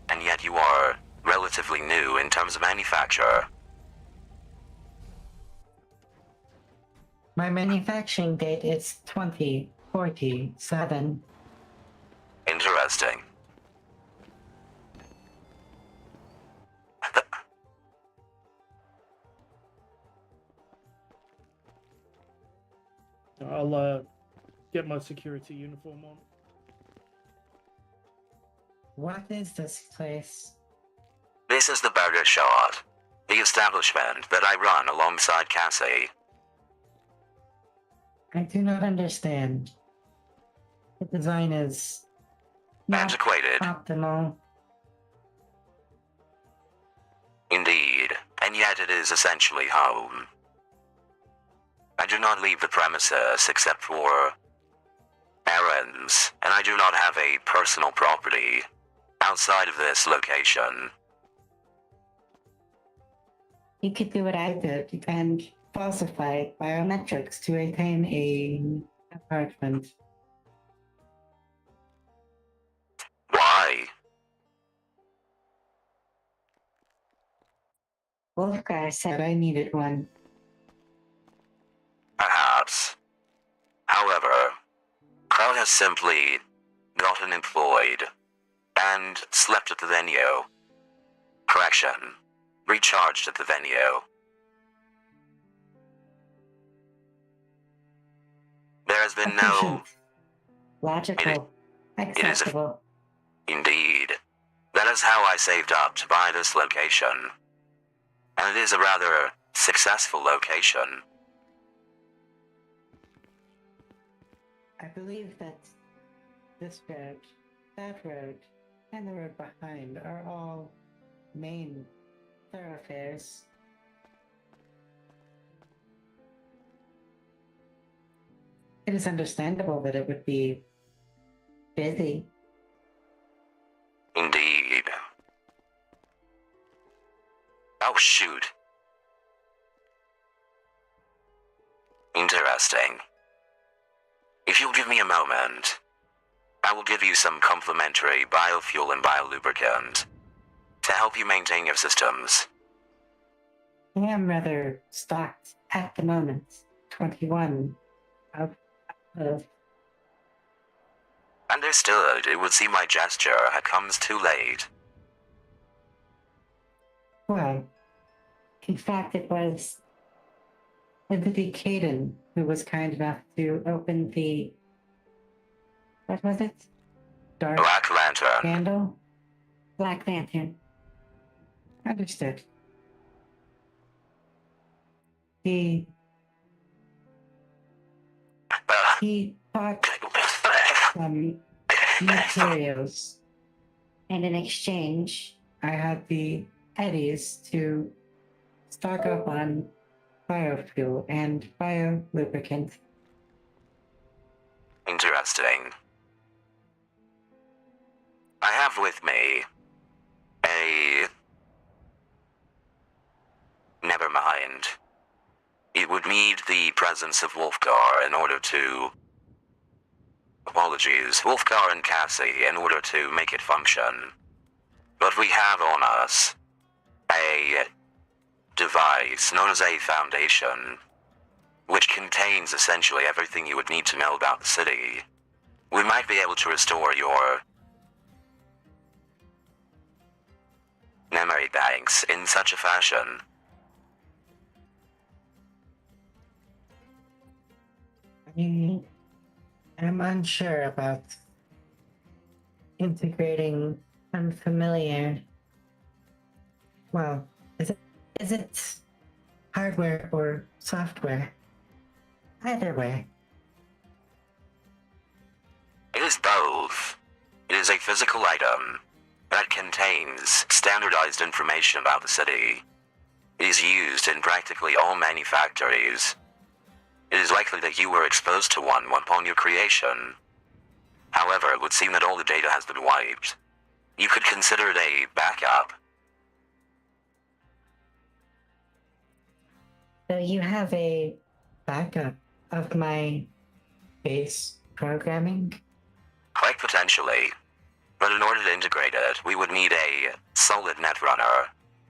and yet you are relatively new in terms of manufacture? My manufacturing date is 2047. Interesting. I'll get my security uniform on. What is this place? This is the Burger Shot, the establishment that I run alongside Cassie. I do not understand. The design is not Antiquated. optimal. Indeed, and yet it is essentially home. I do not leave the premises except for errands, and I do not have a personal property outside of this location. You could do what I did and falsify biometrics to attain an apartment. Why? Wolfgar said I needed one. Perhaps. However, Crown has simply gotten employed and slept at the venue. Correction. Recharged at the venue. There has been no... Efficient. Logical. Acceptable. Indeed. That is how I saved up to buy this location. And it is a rather successful location. I believe that this road, that road, and the road behind are all main thoroughfares. It is understandable that it would be busy. Oh, shoot. Interesting. If you'll give me a moment, I will give you some complimentary biofuel and biolubricant to help you maintain your systems. I am rather stocked at the moment. 21 of Understood. It would seem my gesture comes too late. well, in fact, it was Entity Caden who was kind enough to open the, what was it? Dark Black Lantern. Candle? Black Lantern. Understood. He bought some materials, and in exchange, I had the eddies to stock up on biofuel and biolubricant. Interesting. I have with me a... Never mind. It would need the presence of Wolfgar in order to... Apologies, Wolfgar and Cassie in order to make it function. But we have on us a device known as a foundation, which contains essentially everything you would need to know about the city. We might be able to restore your memory banks in such a fashion. I'm unsure about integrating unfamiliar. Well, is it hardware or software? Either way. It is both. It is a physical item that contains standardized information about the city. It is used in practically all manufactories. It is likely that you were exposed to one upon your creation. However, it would seem that all the data has been wiped. You could consider it a backup. So you have a backup of my base programming? Quite potentially. But in order to integrate it, we would need a solid netrunner,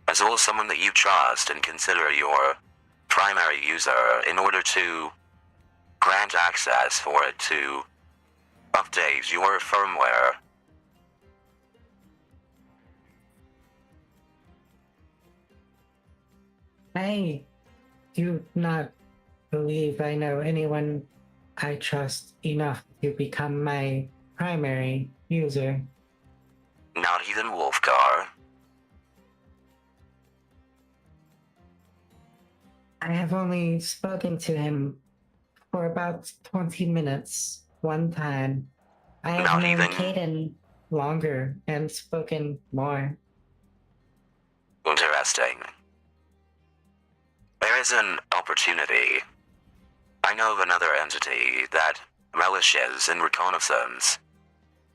as well as someone that you trust and consider your primary user in order to grant access for it to update your firmware. I do not believe I know anyone I trust enough to become my primary user. Not even Wolfgar. I have only spoken to him for about 20 minutes one time. I have Not known even- Caden longer and spoken more. Interesting. There is an opportunity. I know of another entity that relishes in reconnaissance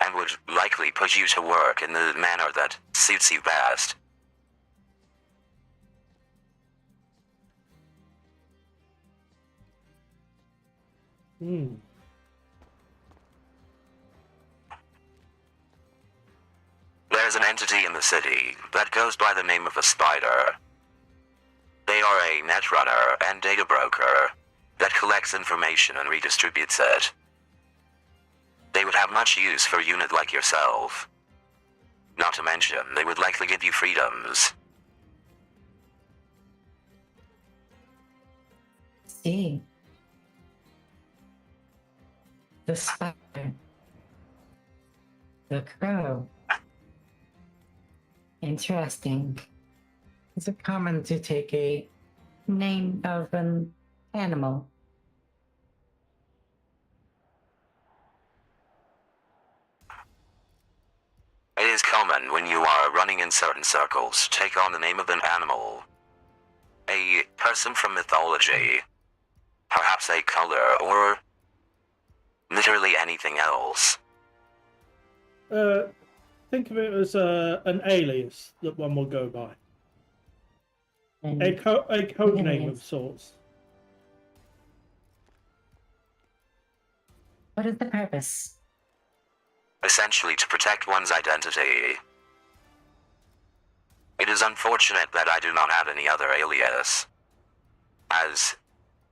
and would likely put you to work in the manner that suits you best. There's an entity in the city that goes by the name of a Spider. They are a netrunner and data broker that collects information and redistributes it. They would have much use for a unit like yourself. Not to mention, they would likely give you freedoms. See. The spider. The crow. Interesting. Is it common to take a name of an animal? It is common when you are running in certain circles to take on the name of an animal. A person from mythology. Perhaps a color, or literally anything else. Think of it as an alias that one will go by. And A code name Yes. of sorts. what is the purpose? Essentially to protect one's identity. It is unfortunate that I do not have any other alias, as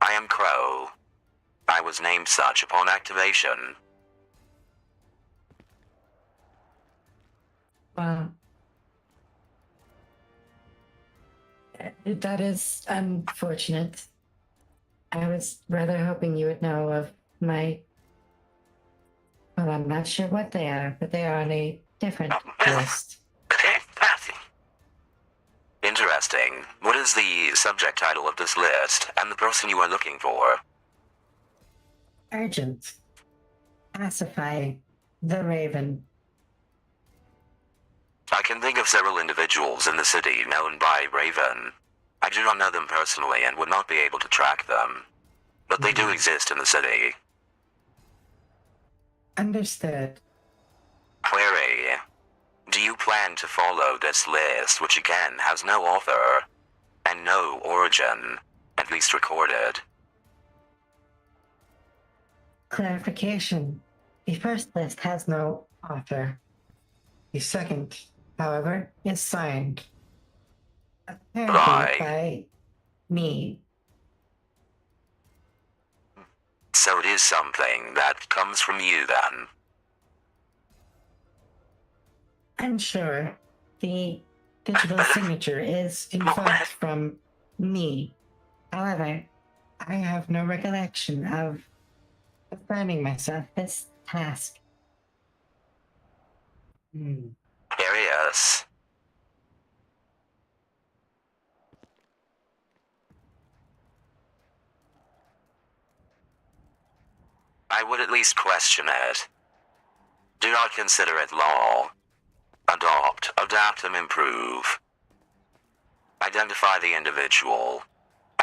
I am Crow. I was named such upon activation. Well, that is unfortunate. I was rather hoping you would know of my. Well, I'm not sure what they are, but they are on a different list. Interesting. What is the subject title of this list and the person you are looking for? Urgent. Pacify the Raven. I can think of several individuals in the city known by Raven. I do not know them personally and would not be able to track them, but they do exist in the city. Understood. Query. Do you plan to follow this list, which again has no author and no origin, at least recorded? Clarification. The first list has no author. The second, however, is signed. Apparently Right. by me. So it is something that comes from you then. Unsure. The digital signature is, in fact, from me. However, I have no recollection of assigning myself this task. Curious. I would at least question it. Do not consider it law. Adopt, adapt, and improve. Identify the individual.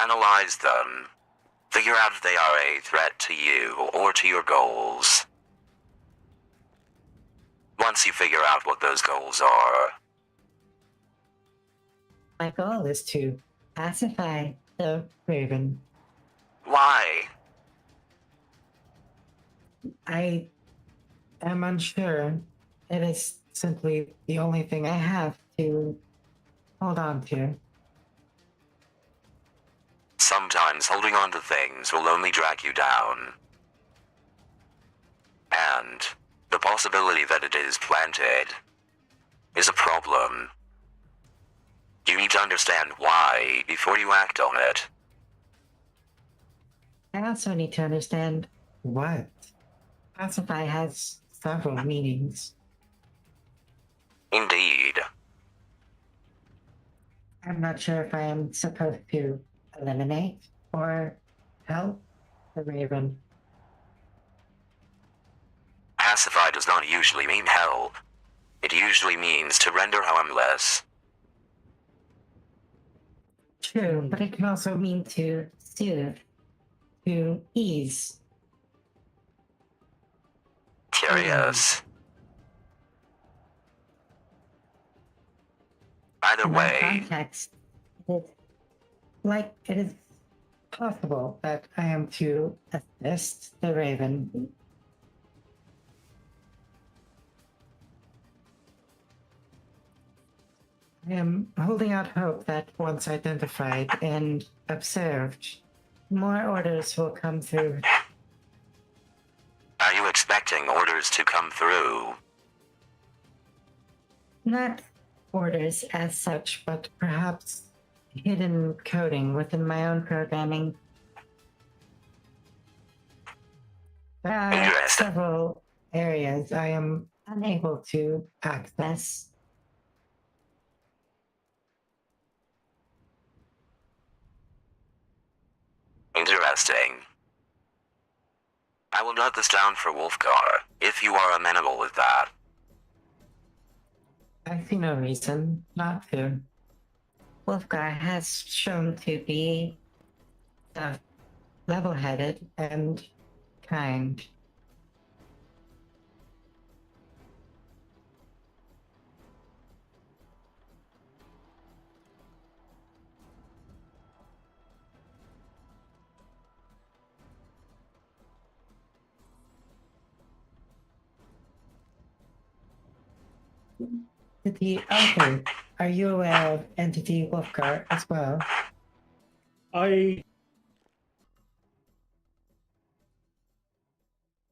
Analyze them. Figure out if they are a threat to you or to your goals. Once you figure out what those goals are, My goal is to pacify the Raven. why? I am unsure. It is simply the only thing I have to hold on to. Sometimes holding on to things will only drag you down. And the possibility that it is planted is a problem. You need to understand why before you act on it. I also need to understand what. Pacify has several meanings. Indeed. I'm not sure if I am supposed to eliminate or help the Raven. Pacify does not usually mean help. It usually means to render harmless. True, but it can also mean to soothe, to ease. Curious. Either In that way, context, it is possible that I am to assist the Raven. I am holding out hope that once identified and observed, more orders will come through. are you expecting orders to come through? Not orders as such, but perhaps hidden coding within my own programming. There are Interesting. several areas I am unable to access. Interesting. I will note this down for Wolfgar, if you are amenable with that. I see no reason not to. Wolfgar has shown to be level-headed and kind. Entity Arthur, are you aware of Entity Wolfgar as well? I